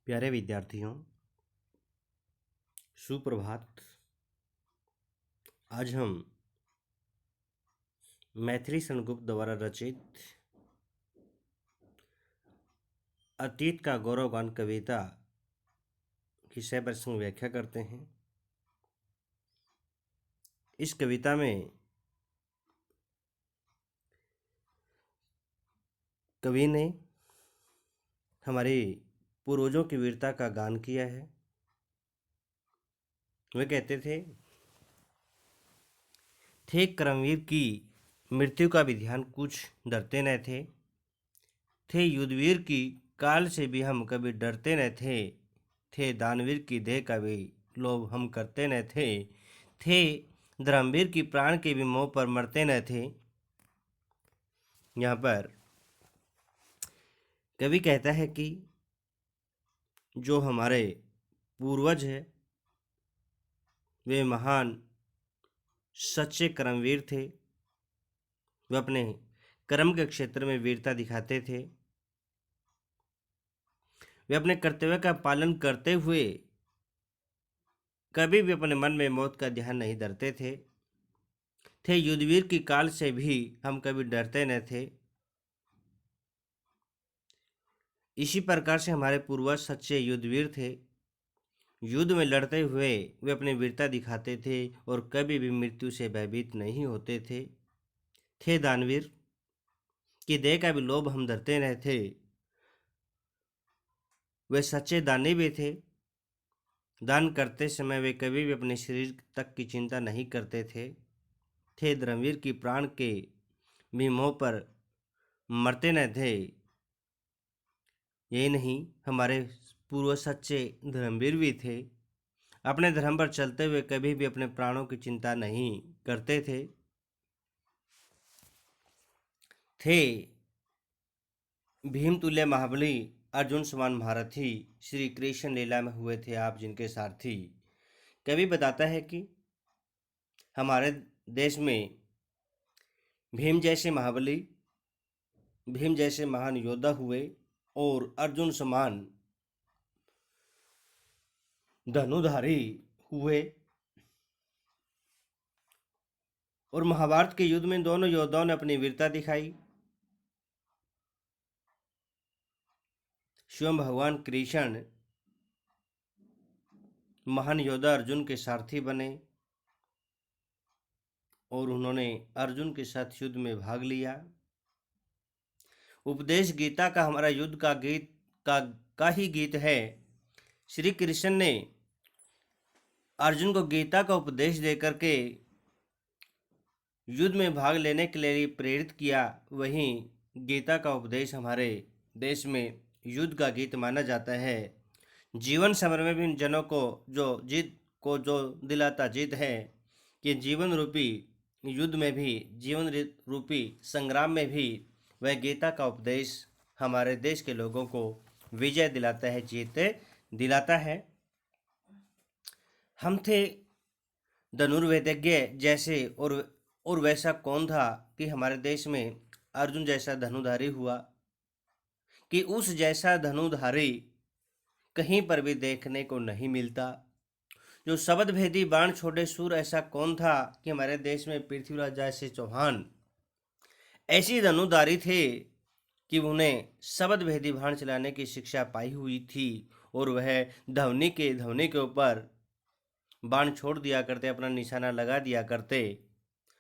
प्यारे विद्यार्थियों, सुप्रभात। आज हम मैथिली सेनगुप्त द्वारा रचित अतीत का गौरवगान कविता की सह प्रसंग व्याख्या करते हैं। इस कविता में कवि ने हमारे पूर्वजों की वीरता का गान किया है। वे कहते थे करमवीर की मृत्यु का भी ध्यान कुछ डरते न थे युद्धवीर की काल से भी हम कभी डरते न थे दानवीर की देह का भी लोभ हम करते न थे धर्मवीर की प्राण के भी मोह पर मरते न थे। यहाँ पर कवि कहता है कि जो हमारे पूर्वज है वे महान सच्चे कर्मवीर थे। वे अपने कर्म के क्षेत्र में वीरता दिखाते थे। वे अपने कर्तव्य का पालन करते हुए कभी भी अपने मन में मौत का ध्यान नहीं धरते थे युद्धवीर की काल से भी हम कभी डरते न थे। इसी प्रकार से हमारे पूर्वज सच्चे युद्धवीर थे। युद्ध में लड़ते हुए वे अपनी वीरता दिखाते थे और कभी भी मृत्यु से भयभीत नहीं होते थे दानवीर की देह का भी लोभ हम धरते न थे। वे सच्चे दानी भी थे। दान करते समय वे कभी भी अपने शरीर तक की चिंता नहीं करते थे धर्मवीर की प्राण के भी मोह पर मरते न थे। यही नहीं, हमारे पूर्वज सच्चे धर्मवीर भी थे। अपने धर्म पर चलते हुए कभी भी अपने प्राणों की चिंता नहीं करते थे भीम तुल्य महाबली अर्जुन समान महारथी श्री कृष्ण लीला में हुए थे आप जिनके सारथी। कवि बताता है कि हमारे देश में भीम जैसे महाबली, भीम जैसे महान योद्धा हुए और अर्जुन समान धनुधारी हुए और महाभारत के युद्ध में दोनों योद्धाओं ने अपनी वीरता दिखाई। स्वयं भगवान कृष्ण महान योद्धा अर्जुन के सारथी बने और उन्होंने अर्जुन के साथ युद्ध में भाग लिया। उपदेश गीता का हमारा युद्ध का गीत का ही गीत है। श्री कृष्ण ने अर्जुन को गीता का उपदेश देकर के युद्ध में भाग लेने के लिए प्रेरित किया। वहीं गीता का उपदेश हमारे देश में युद्ध का गीत माना जाता है। जीवन समर में भी जनों को जो दिलाता जीत है कि जीवन रूपी युद्ध में भी, जीवन रूपी संग्राम में भी वह गीता का उपदेश हमारे देश के लोगों को विजय दिलाता है, जीत दिलाता है। हम थे धनुर्वेदज्ञ जैसे और वैसा कौन था कि हमारे देश में अर्जुन जैसा धनुधारी हुआ, कि उस जैसा धनुधारी कहीं पर भी देखने को नहीं मिलता। जो शब्द भेदी बाण छोड़े सूर ऐसा कौन था कि हमारे देश में पृथ्वीराज जैसे चौहान ऐसी धनुधारी थे कि उन्हें शब्द भेदी बाण चलाने की शिक्षा पाई हुई थी और वह धवनी के ऊपर बाण छोड़ दिया करते, अपना निशाना लगा दिया करते।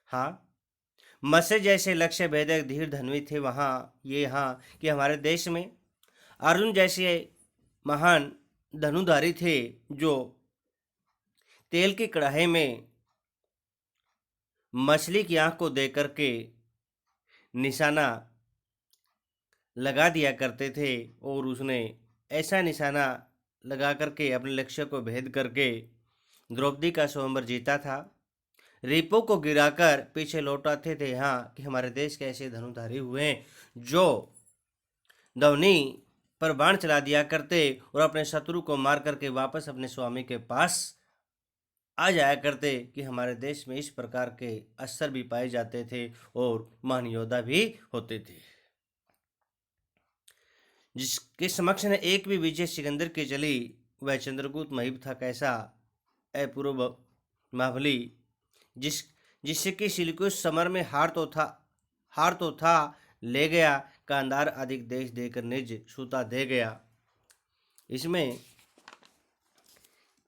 हाँ, मत्स्य जैसे लक्ष्य भेदक धीर धनवी थे यहाँ कि हमारे देश में अर्जुन जैसे महान धनुधारी थे जो तेल की कढ़ाई में मछली की आंख को देख करके निशाना लगा दिया करते थे और उसने ऐसा निशाना लगा करके अपने लक्ष्य को भेद करके द्रौपदी का स्वयंवर जीता था। रिपो को गिराकर पीछे लौटाते थे। यहाँ कि हमारे देश के ऐसे धनुधारी हुए जो धवनी पर बाण चला दिया करते और अपने शत्रु को मार करके वापस अपने स्वामी के पास आ जाया करते। कि हमारे देश में इस प्रकार के अस्त्र भी पाए जाते थे और महान योद्धा भी होते थे। जिसके समक्ष न एक भी विजय सिकंदर की चली, वह चंद्रगुप्त महीप था कैसा अपूर्व महाबली, जिससे कि सिलिकुस समर में हार तो था ले गया, कांधार अधिक देश देकर निज सूता दे गया। इसमें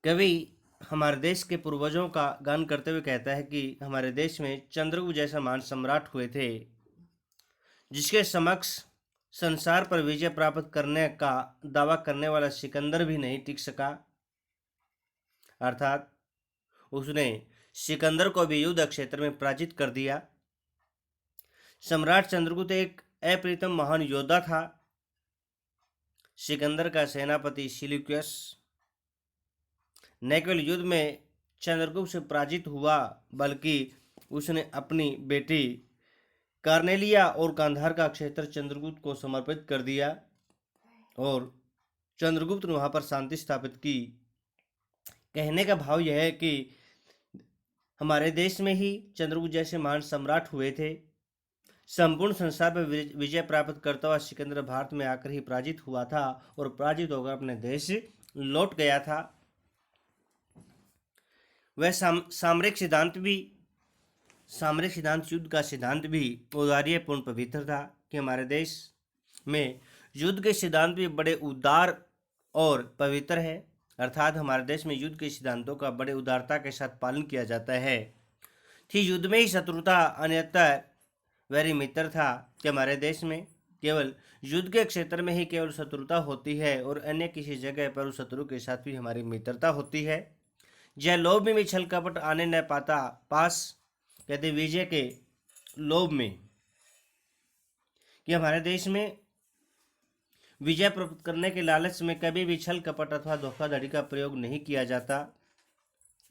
कवि हमारे देश के पूर्वजों का गान करते हुए कहता है कि हमारे देश में चंद्रगुप्त जैसा महान सम्राट हुए थे, जिसके समक्ष संसार पर विजय प्राप्त करने का दावा करने वाला सिकंदर भी नहीं टिक सका। अर्थात उसने सिकंदर को भी युद्ध क्षेत्र में पराजित कर दिया। सम्राट चंद्रगुप्त एक अप्रीतम महान योद्धा था। सिकंदर का सेनापति सिलिक्यस न केवल युद्ध में चंद्रगुप्त से पराजित हुआ, बल्कि उसने अपनी बेटी कार्नेलिया और गांधार का क्षेत्र चंद्रगुप्त को समर्पित कर दिया और चंद्रगुप्त ने वहां पर शांति स्थापित की। कहने का भाव यह है कि हमारे देश में ही चंद्रगुप्त जैसे महान सम्राट हुए थे। संपूर्ण संसार पर विजय प्राप्त करता हुआ सिकंदर भारत में आकर ही पराजित हुआ था और पराजित होकर अपने देश लौट गया था। वह सामरिक सिद्धांत युद्ध का सिद्धांत भी औदार्यपूर्ण पवित्र था कि हमारे देश में युद्ध के सिद्धांत भी बड़े उदार और पवित्र है। अर्थात हमारे देश में युद्ध के सिद्धांतों का बड़े उदारता के साथ पालन किया जाता है। थी युद्ध में ही शत्रुता, अन्यथा वैरी मित्र था कि हमारे देश में केवल युद्ध के क्षेत्र में ही केवल शत्रुता होती है और अन्य किसी जगह पर उस शत्रु के साथ भी हमारी मित्रता होती है। जय लोभ में भी छल कपट आने न पाता पास, कहते विजय के लोभ में कि हमारे देश में विजय प्राप्त करने के लालच में कभी भी छल कपट अथवा धोखाधड़ी का प्रयोग नहीं किया जाता।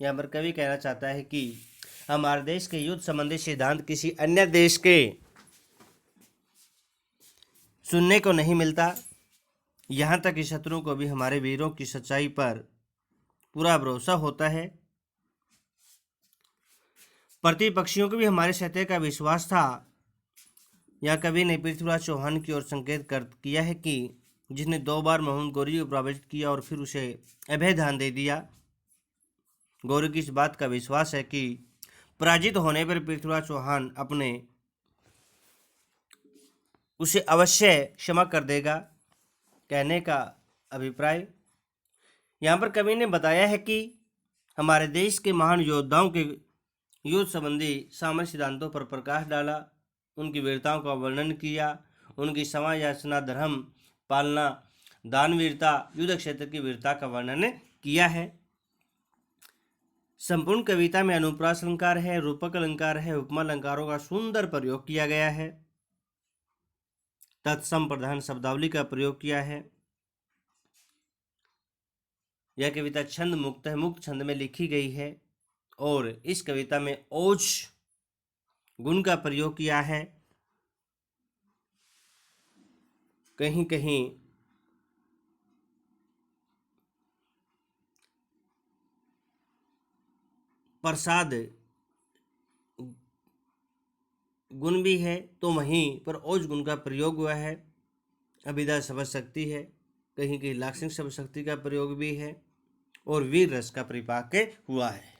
यहाँ पर कवि कहना चाहता है कि हमारे देश के युद्ध संबंधी सिद्धांत किसी अन्य देश के सुनने को नहीं मिलता। यहाँ तक कि शत्रुओं को भी हमारे वीरों की सच्चाई पर पूरा भरोसा होता है। प्रतिपक्षियों को भी हमारे सत्य का विश्वास था। यहाँ कवि ने पृथ्वीराज चौहान की ओर संकेत किया है कि जिसने 2 बार मोहन गौरी को पराजित किया और फिर उसे अभय दान दे दिया। गौरी की इस बात का विश्वास है कि पराजित होने पर पृथ्वीराज चौहान उसे अवश्य क्षमा कर देगा। कहने का अभिप्राय यहाँ पर कवि ने बताया है कि हमारे देश के महान योद्धाओं के युद्ध संबंधी सामान्य सिद्धांतों पर प्रकाश डाला, उनकी वीरताओं का वर्णन किया, उनकी समाज याचना, धर्म पालना, दानवीरता, युद्ध क्षेत्र की वीरता का वर्णन किया है। संपूर्ण कविता में अनुप्रास अलंकार है, रूपक अलंकार है, उपमा अलंकारों का सुंदर प्रयोग किया गया है, तत्सम प्रधान शब्दावली का प्रयोग किया है। यह कविता छंद मुक्त है, मुक्त छंद में लिखी गई है और इस कविता में ओज गुण का प्रयोग किया है। कहीं कहीं प्रसाद गुण भी है तो वहीं पर ओज गुण का प्रयोग हुआ है। अभिधा शब्द शक्ति है, कहीं कहीं लाक्षणिक शब्द शक्ति का प्रयोग भी है और वीर रस का परिपाक हुआ है।